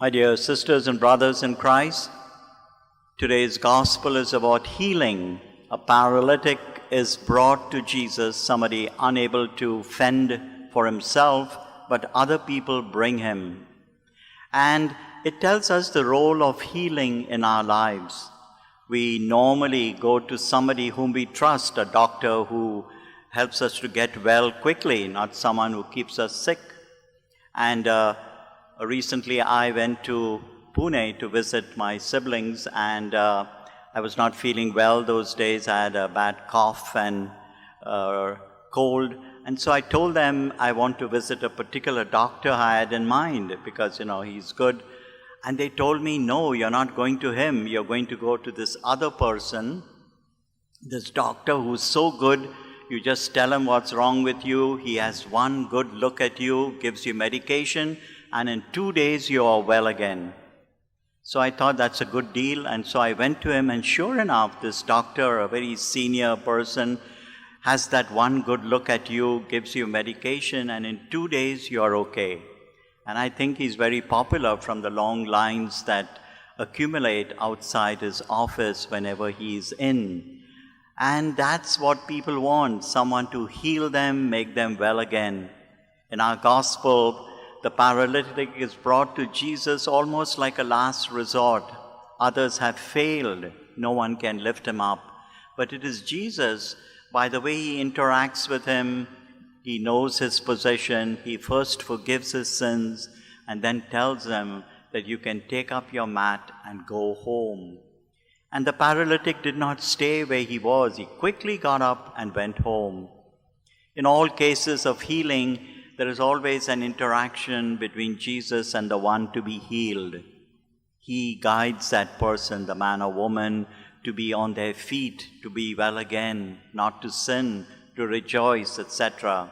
My dear sisters and brothers in Christ, today's gospel is about healing. A paralytic is brought to Jesus, somebody unable to fend for himself, but other people bring him. And it tells us the role of healing in our lives. We normally go to somebody whom we trust, a doctor who helps us to get well quickly, not someone who keeps us sick. And recently I went to Pune to visit my siblings, and I was not feeling well those days. I had a bad cough and cold. And so I told them I want to visit a particular doctor I had in mind because, he's good. And they told me, no, you're not going to him. You're going to go to this other person, this doctor who's so good. You just tell him what's wrong with you. He has one good look at you, gives you medication, and in 2 days you are well again. So I thought that's a good deal. And so I went to him, and sure enough, this doctor, a very senior person, has that one good look at you, gives you medication, and in 2 days you're okay. And I think he's very popular from the long lines that accumulate outside his office whenever he's in. And that's what people want, someone to heal them, make them well again. In our gospel, the paralytic is brought to Jesus almost like a last resort. Others have failed. No one can lift him up. But it is Jesus, by the way he interacts with him, he knows his position. He first forgives his sins and then tells him that you can take up your mat and go home. And the paralytic did not stay where he was. He quickly got up and went home. In all cases of healing, there is always an interaction between Jesus and the one to be healed. He guides that person, the man or woman, to be on their feet, to be well again, not to sin, to rejoice, etc.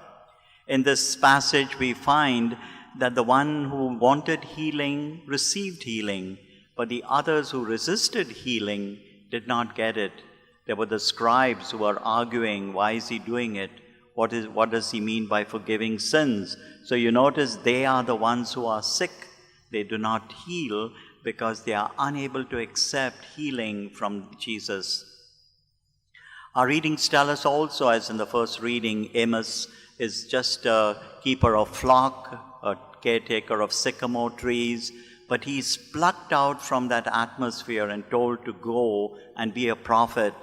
In this passage, we find that the one who wanted healing received healing, but the others who resisted healing did not get it. There were the scribes who were arguing, why is he doing it? What does he mean by forgiving sins? So you notice they are the ones who are sick. They do not heal because they are unable to accept healing from Jesus. Our readings tell us also, as in the first reading, Amos is just a keeper of flock, a caretaker of sycamore trees, but he's plucked out from that atmosphere and told to go and be a prophet.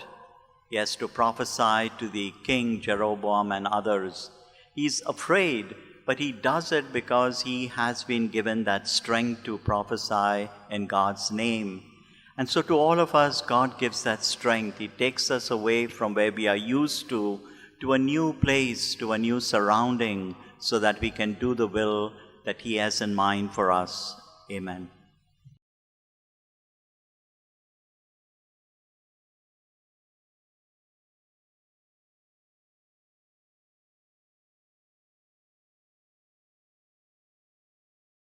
He has to prophesy to the king Jeroboam and others. He's afraid, but he does it because he has been given that strength to prophesy in God's name. And so to all of us, God gives that strength. He takes us away from where we are used to a new place, to a new surrounding, so that we can do the will that He has in mind for us. Amen.